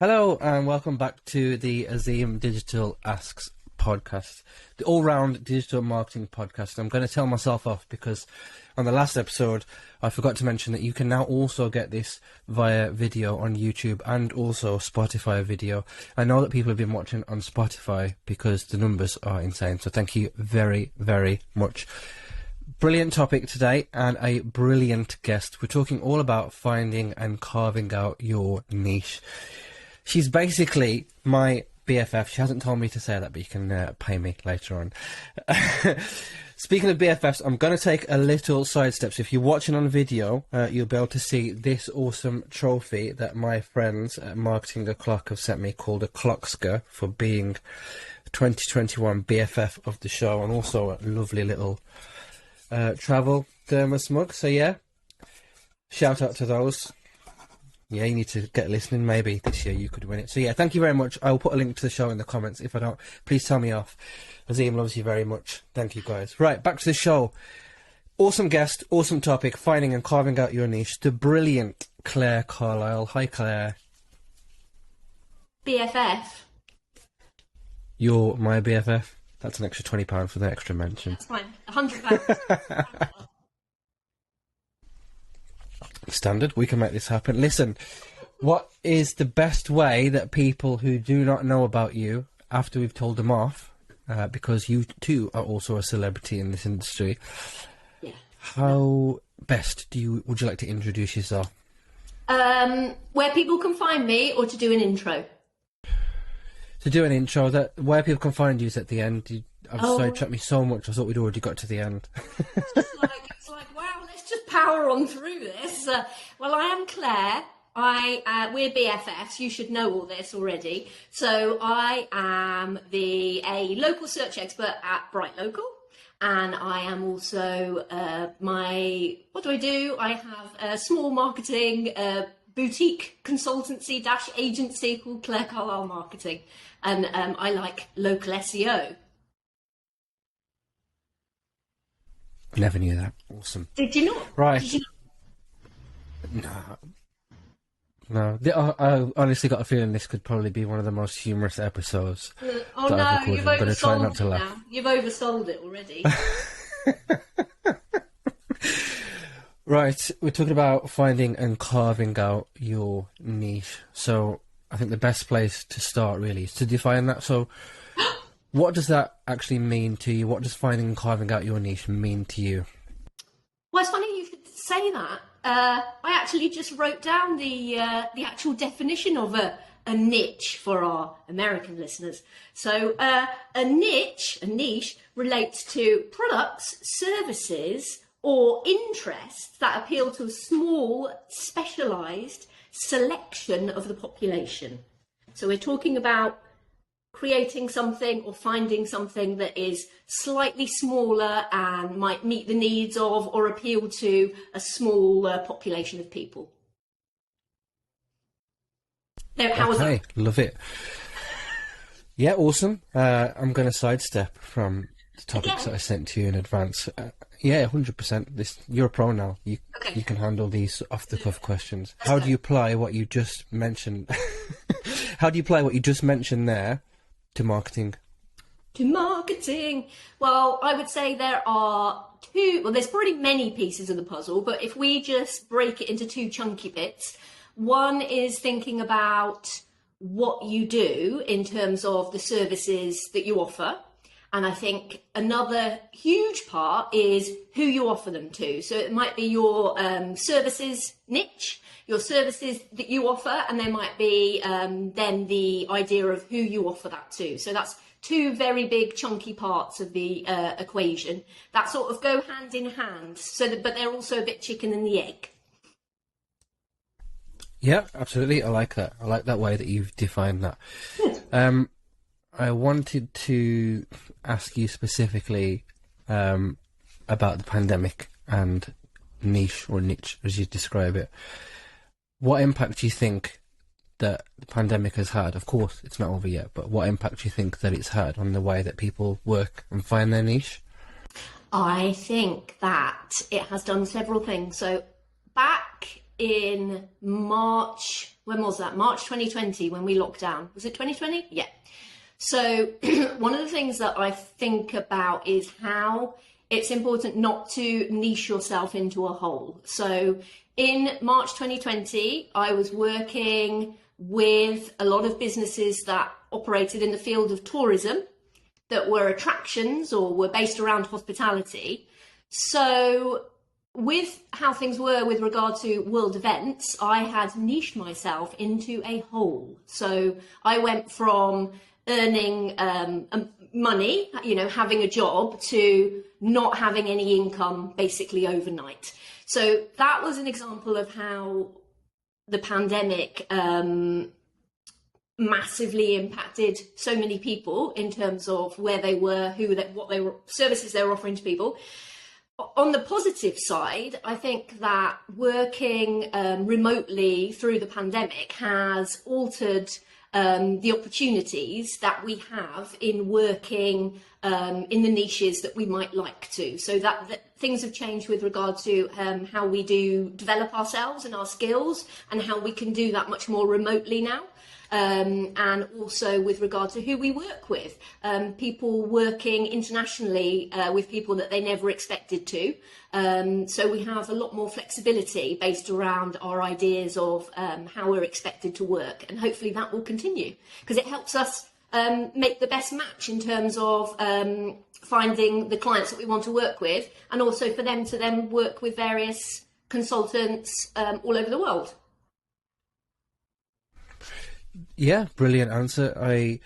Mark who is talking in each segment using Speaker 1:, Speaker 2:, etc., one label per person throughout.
Speaker 1: Hello and welcome back to the Azeem Digital Asks Podcast, the all-round digital marketing podcast. I'm going to tell myself off because on the last episode I forgot to mention that you can now also get this via video on YouTube and also Spotify video. I know that people have been watching on Spotify because the numbers are insane, so thank you very, very much. Brilliant topic today and a brilliant guest. We're talking all about finding and carving out your niche. She's basically my BFF. She hasn't told me to say that, but you can pay me later on. Speaking of BFFs, I'm going to take a little sidestep. So if you're watching on video, you'll be able to see this awesome trophy that my friends at Marketing a Clock have sent me, called a Clocksker, for being 2021 BFF of the show, and also a lovely little travel thermos mug. So yeah, shout out to those. Yeah, you need to get listening. Maybe this year you could win it. So yeah, thank you very much. I will put a link to the show in the comments. If I don't, please tell me off. Azeem loves you very much. Thank you, guys. Right, back to the show. Awesome guest, awesome topic, finding and carving out your niche. The brilliant Claire Carlile. Hi, Claire.
Speaker 2: BFF.
Speaker 1: You're my BFF. That's an extra £20 for the extra mention.
Speaker 2: That's fine. £100.
Speaker 1: Standard. We can make this happen. Listen, what is the best way that people who do not know about you, after we've told them off, because you too are also a celebrity in this industry, how best would you like to introduce yourself?
Speaker 2: Where people can find me, or to do an intro?
Speaker 1: To do an intro, that where people can find you is at the end. Sorry, it took me so much. I thought we'd already got to the end.
Speaker 2: It's like, wow, let's just power on through this. Well, I am Claire. We're BFFs. You should know all this already. So I am a local search expert at BrightLocal, and I am also what do I do? I have a small marketing boutique consultancy - agency called Claire Carlile Marketing, and I like local SEO.
Speaker 1: Never knew that. Awesome.
Speaker 2: Did you not?
Speaker 1: Right.
Speaker 2: Did you
Speaker 1: No. I honestly got a feeling this could probably be one of the most humorous episodes.
Speaker 2: Oh no, you've
Speaker 1: I'm going to try not
Speaker 2: oversold
Speaker 1: to
Speaker 2: it
Speaker 1: laugh.
Speaker 2: now. You've oversold it already.
Speaker 1: Right, we're talking about finding and carving out your niche. So I think the best place to start really is to define that. So what does that actually mean to you? What does finding and carving out your niche mean to you?
Speaker 2: Well, it's funny you should say that. I actually just wrote down the actual definition of a niche for our American listeners. So a niche relates to products, services, or interests that appeal to a small, specialised selection of the population. So we're talking about creating something or finding something that is slightly smaller and might meet the needs of or appeal to a small population of people. Now, how was that?
Speaker 1: Okay, love it. Yeah, awesome. I'm going to sidestep from the topics that I sent to you in advance. Yeah, 100%. You're a pro now. You can handle these off-the-cuff questions. How do you apply what you just mentioned? How do you apply what you just mentioned there to marketing?
Speaker 2: To marketing. Well, I would say there are there's probably many pieces of the puzzle, but if we just break it into two chunky bits, one is thinking about what you do in terms of the services that you offer. And I think another huge part is who you offer them to. So it might be your services niche, your services that you offer, and there might be then the idea of who you offer that to. So that's two very big chunky parts of the equation that sort of go hand in hand. But they're also a bit chicken and the egg.
Speaker 1: Yeah, absolutely. I like that. I like that way that you've defined that. I wanted to ask you specifically about the pandemic and niche, as you describe it. What impact do you think that the pandemic has had? Of course, it's not over yet, but what impact do you think that it's had on the way that people work and find their niche?
Speaker 2: I think that it has done several things. So back in March when was that? March 2020 when we locked down. Was it 2020? Yeah. So one of the things that I think about is how it's important not to niche yourself into a hole. So in March 2020, I was working with a lot of businesses that operated in the field of tourism, that were attractions or were based around hospitality. So with how things were with regard to world events, I had niched myself into a hole. So I went from earning money, having a job, to not having any income basically overnight. So that was an example of how the pandemic massively impacted so many people in terms of where they were, services they were offering to people. On the positive side, I think that working remotely through the pandemic has altered the opportunities that we have in working in the niches that we might like to. So that things have changed with regard to how we do develop ourselves and our skills, and how we can do that much more remotely now. And also with regard to who we work with, people working internationally with people that they never expected to. So we have a lot more flexibility based around our ideas of how we're expected to work, and hopefully that will continue, because it helps us make the best match in terms of finding the clients that we want to work with, and also for them to then work with various consultants all over the world.
Speaker 1: Yeah, brilliant answer. I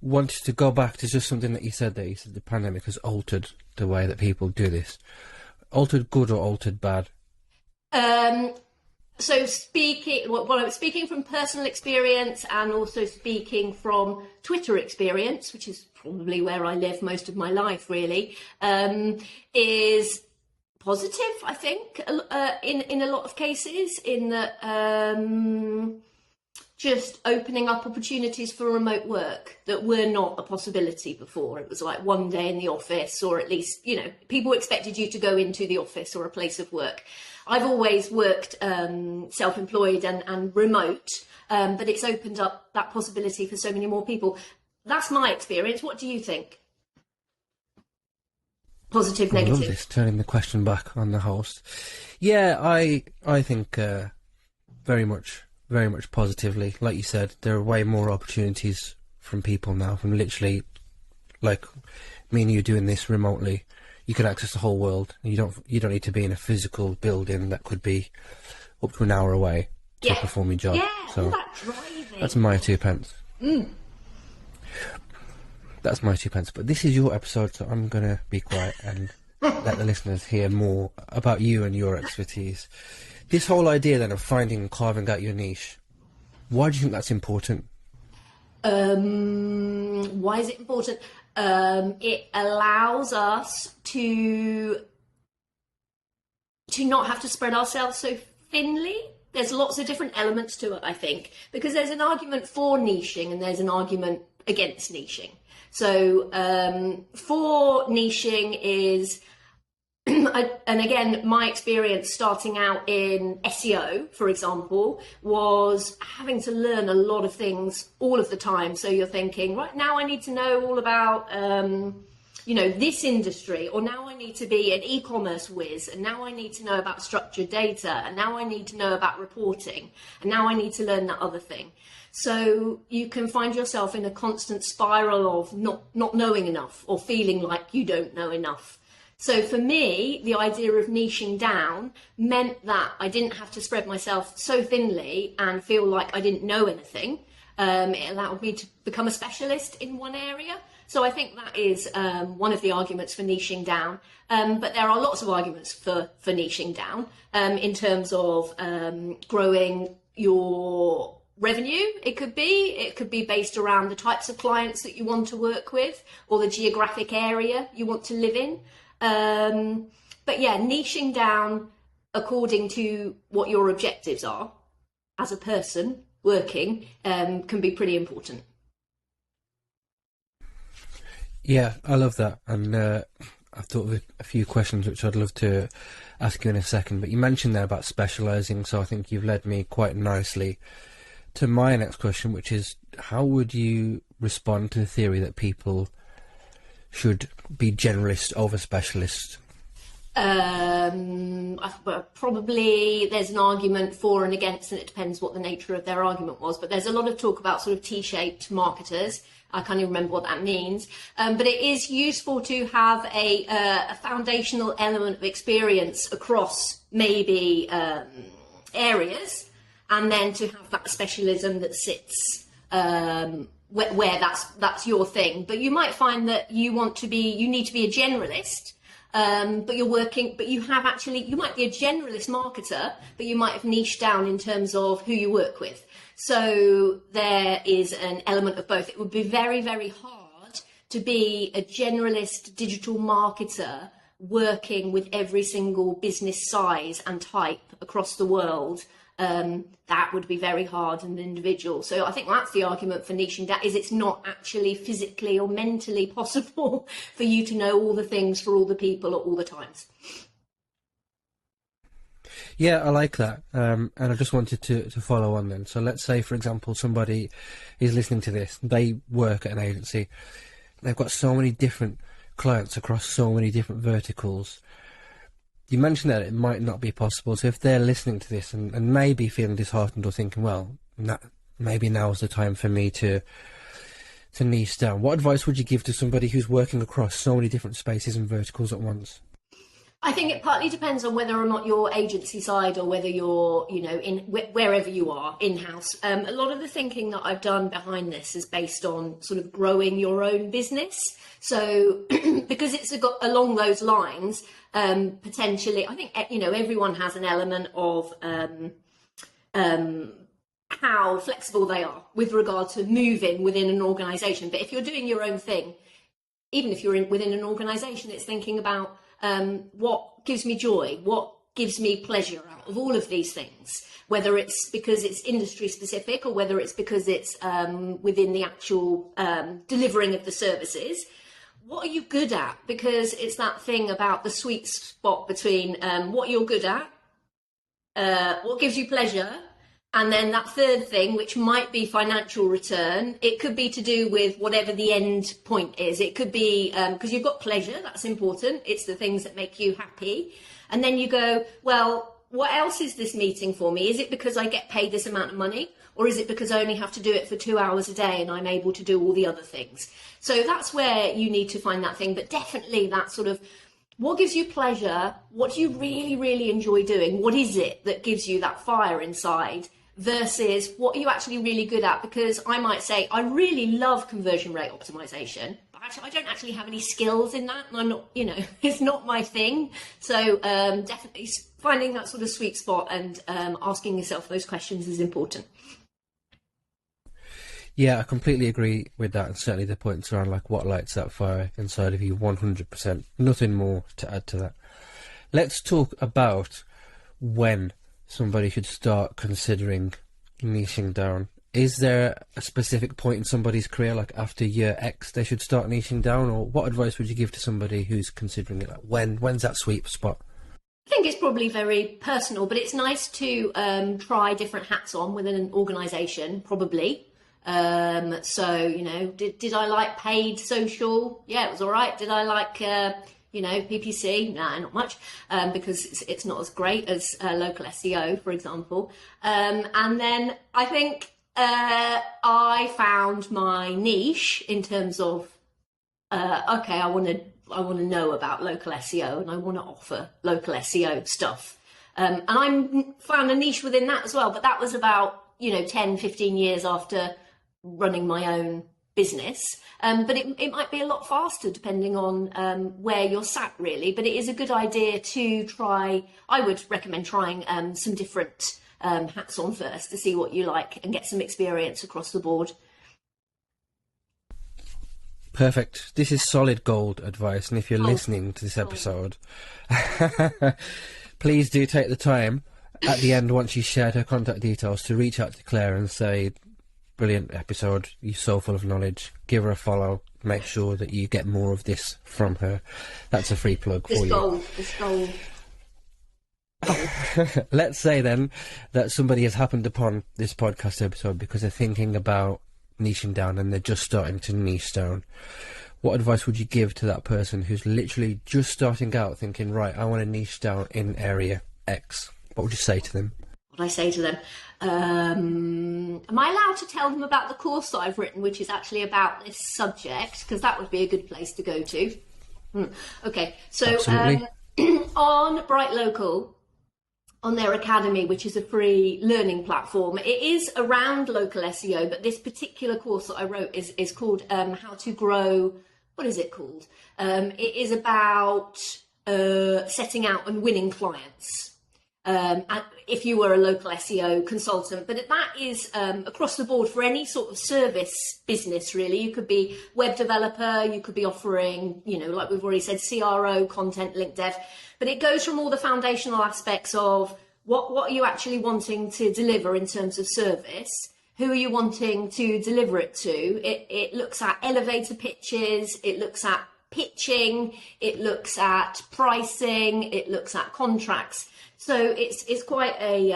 Speaker 1: wanted to go back to just something that you said there. You said the pandemic has altered the way that people do this. Altered good or altered bad?
Speaker 2: So I'm speaking from personal experience, and also speaking from Twitter experience, which is probably where I live most of my life, really, is positive, I think, in a lot of cases, in that just opening up opportunities for remote work that were not a possibility before. It was like one day in the office, or at least, people expected you to go into the office or a place of work. I've always worked self-employed and remote, but it's opened up that possibility for so many more people. That's my experience. What do you think? Positive, negative?
Speaker 1: I love this, turning the question back on the host. Yeah, I think very much positively. Like you said, there are way more opportunities from people now, from literally, like me and you doing this remotely. You can access the whole world. You don't need to be in a physical building that could be up to an hour away to perform your job.
Speaker 2: Yeah,
Speaker 1: so
Speaker 2: all that driving.
Speaker 1: that's my 2 pence. That's my 2 pence. But this is your episode, so I'm gonna be quiet and let the listeners hear more about you and your expertise. This whole idea then of finding and carving out your niche, why do you think that's important?
Speaker 2: Why is it important? It allows us to not have to spread ourselves so thinly. There's lots of different elements to it, I think, because there's an argument for niching and there's an argument against niching. So for niching is... and again, my experience starting out in SEO, for example, was having to learn a lot of things all of the time. So you're thinking, right, now I need to know all about, this industry, or now I need to be an e-commerce whiz, and now I need to know about structured data, and now I need to know about reporting, and now I need to learn that other thing. So you can find yourself in a constant spiral of not knowing enough, or feeling like you don't know enough. So for me, the idea of niching down meant that I didn't have to spread myself so thinly and feel like I didn't know anything. It allowed me to become a specialist in one area. So I think that is one of the arguments for niching down. But there are lots of arguments for niching down in terms of growing your revenue. It could be based around the types of clients that you want to work with, or the geographic area you want to live in. But yeah, niching down according to what your objectives are as a person working can be pretty important.
Speaker 1: Yeah, I love that. And I've thought of a few questions which I'd love to ask you in a second. But you mentioned there about specialising, so I think you've led me quite nicely to my next question, which is, how would you respond to the theory that people should be generalist over specialist?
Speaker 2: Probably there's an argument for and against, and it depends what the nature of their argument was. But there's a lot of talk about sort of T-shaped marketers. I can't even remember what that means. But it is useful to have a foundational element of experience across maybe areas, and then to have that specialism that sits where that's your thing. But you might find that you need to be a generalist. But you might be a generalist marketer, but you might have niched down in terms of who you work with. So there is an element of both. It would be very, very hard to be a generalist digital marketer working with every single business size and type across the world. That would be very hard as an individual. So I think that's the argument for niching down, is it's not actually physically or mentally possible for you to know all the things for all the people at all the times.
Speaker 1: Yeah, I like that. And I just wanted to follow on then. So let's say, for example, somebody is listening to this. They work at an agency. They've got so many different clients across so many different verticals. You mentioned that it might not be possible. So if they're listening to this and maybe feeling disheartened or thinking, well, maybe now's the time for me to niche down, what advice would you give to somebody who's working across so many different spaces and verticals at once?
Speaker 2: I think it partly depends on whether or not you're agency side or whether you're, in wherever you are in-house. A lot of the thinking that I've done behind this is based on sort of growing your own business. So because it's along those lines, potentially, I think, everyone has an element of how flexible they are with regard to moving within an organisation. But if you're doing your own thing, even if you're within an organisation, it's thinking about what gives me joy, what gives me pleasure out of all of these things, whether it's because it's industry specific or whether it's because it's within the actual delivering of the services. What are you good at? Because it's that thing about the sweet spot between what you're good at, what gives you pleasure, and then that third thing, which might be financial return. It could be to do with whatever the end point is. It could be because you've got pleasure, that's important. It's the things that make you happy. And then you go, well, what else is this meeting for me? Is it because I get paid this amount of money? Or is it because I only have to do it for 2 hours a day and I'm able to do all the other things? So that's where you need to find that thing. But definitely that sort of, what gives you pleasure? What do you really, really enjoy doing? What is it that gives you that fire inside? Versus what are you actually really good at? Because I might say, I really love conversion rate optimization, but actually I don't actually have any skills in that. And I'm not, it's not my thing. So definitely finding that sort of sweet spot and asking yourself those questions is important.
Speaker 1: Yeah, I completely agree with that. And certainly the points around like what lights that fire inside of you, 100%. Nothing more to add to that. Let's talk about when somebody should start considering niching down. Is there a specific point in somebody's career, like after year X, they should start niching down? Or what advice would you give to somebody who's considering it? Like when's that sweet spot?
Speaker 2: I think it's probably very personal, but it's nice to try different hats on within an organisation, probably. So, did I like paid social? Yeah, it was all right. Did I like... PPC, not much, because it's not as great as local SEO, for example. And then I think I found my niche in terms of, I want to know about local SEO and I want to offer local SEO stuff. And I found a niche within that as well, but that was about, 10, 15 years after running my own business, but it might be a lot faster depending on where you're sat, really. But it is a good idea to try. I would recommend trying some different hats on first to see what you like and get some experience across the board.
Speaker 1: Perfect. This is solid gold advice, and if you're listening to this episode, please do take the time at the end, once you shared her contact details, to reach out to Claire and say, brilliant episode, you're so full of knowledge, give her a follow, make sure that you get more of this from her. That's a free plug for you.
Speaker 2: It's gold.
Speaker 1: Let's say then that somebody has happened upon this podcast episode because they're thinking about niching down and they're just starting to niche down. What advice would you give to that person who's literally just starting out thinking, right, I want to niche down in area X? What would you say to them?
Speaker 2: What would I say to them? Am I allowed to tell them about the course that I've written, which is actually about this subject? Because that would be a good place to go to. Okay, so on BrightLocal, on their academy, which is a free learning platform, it is around local SEO, but this particular course that I wrote is called How to Grow. What is it called? It is about setting out and winning clients. If you were a local SEO consultant, but that is across the board for any sort of service business, really. You could be web developer, you could be offering, like we've already said, CRO, content, link dev, but it goes from all the foundational aspects of what are you actually wanting to deliver in terms of service, who are you wanting to deliver it to. It looks at elevator pitches, it looks at pitching, it looks at pricing, it looks at contracts. So it's quite a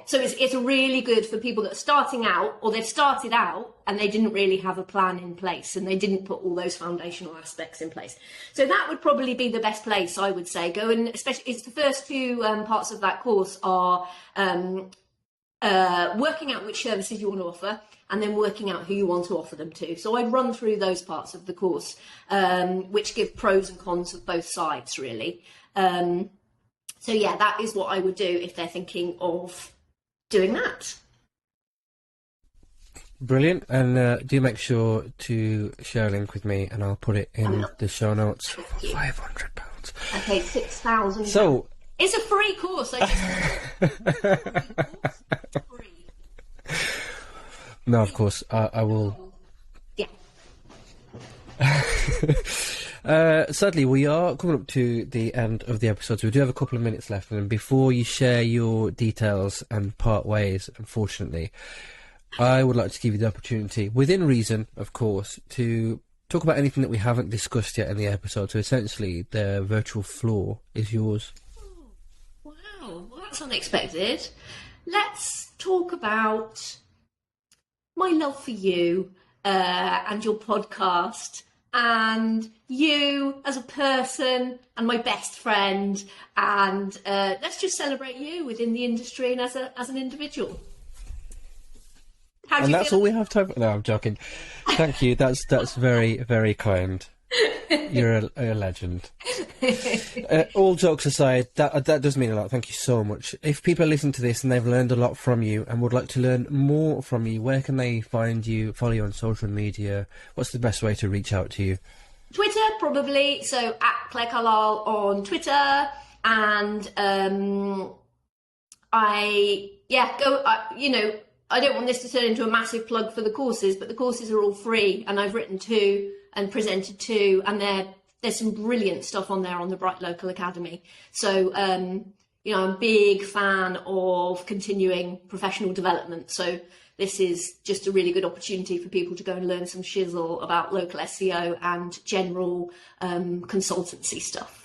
Speaker 2: so it's really good for people that are starting out, or they've started out and they didn't really have a plan in place and they didn't put all those foundational aspects in place. So that would probably be the best place, I would say. Go and, especially, it's the first two parts of that course are working out which services you want to offer, and then working out who you want to offer them to. So I'd run through those parts of the course, which give pros and cons of both sides, really. So yeah, that is what I would do if they're thinking of doing that.
Speaker 1: Brilliant. And do make sure to share a link with me and I'll put it in the show notes for £500.
Speaker 2: Okay, 6,000.
Speaker 1: So
Speaker 2: it's a free course. Free.
Speaker 1: No, of course, I will.
Speaker 2: Yeah.
Speaker 1: Sadly, we are coming up to the end of the episode, so we do have a couple of minutes left. And before you share your details and part ways, unfortunately, I would like to give you the opportunity, within reason, of course, to talk about anything that we haven't discussed yet in the episode. So essentially, the virtual floor is yours.
Speaker 2: Oh, wow, well, that's unexpected. Let's talk about my love for you and your podcast, and you as a person and my best friend, and let's just celebrate you within the industry and as an individual.
Speaker 1: And that's all we have time for. No, I'm joking. Thank you. That's very, very kind. You're a legend. All jokes aside, that does mean a lot. Thank you so much. If people are listening to this and they've learned a lot from you and would like to learn more from you, where can they find you, follow you on social media? What's the best way to reach out to you?
Speaker 2: Twitter, probably. So at Claire Carlile on Twitter. And I don't want this to turn into a massive plug for the courses, but the courses are all free, and I've written 2 and presented 2, and there's some brilliant stuff on there on the BrightLocal Academy. So, I'm a big fan of continuing professional development. So this is just a really good opportunity for people to go and learn some shizzle about local SEO and general consultancy stuff.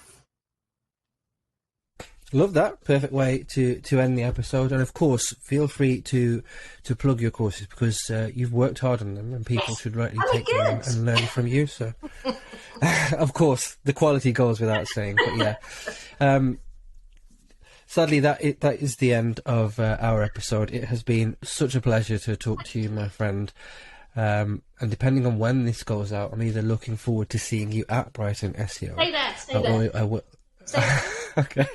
Speaker 1: Love that. Perfect way to end the episode. And of course, feel free to plug your courses, because you've worked hard on them and people should rightly take them and learn from you. So, of course, the quality goes without saying. But yeah, sadly, that is the end of our episode. It has been such a pleasure to talk to you, my friend. And depending on when this goes out, I'm either looking forward to seeing you at Brighton SEO.
Speaker 2: Stay there.
Speaker 1: I will. Okay.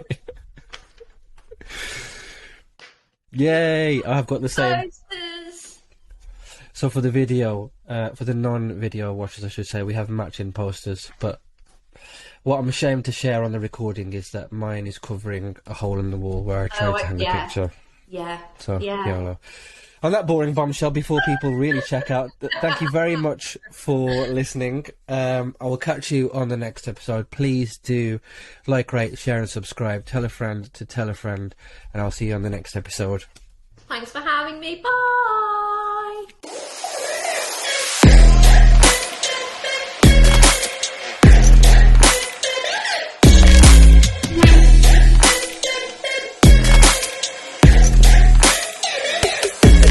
Speaker 1: Yay! I've got the same. So for the video, for the non-video watchers, I should say, we have matching posters. But what I'm ashamed to share on the recording is that mine is covering a hole in the wall where I tried to hang a picture.
Speaker 2: Yeah.
Speaker 1: So YOLO. On that boring bombshell, before people really check out, thank you very much for listening. I will catch you on the next episode. Please do like, rate, share and subscribe. Tell a friend to tell a friend. And I'll see you on the next episode.
Speaker 2: Thanks for having me. Bye.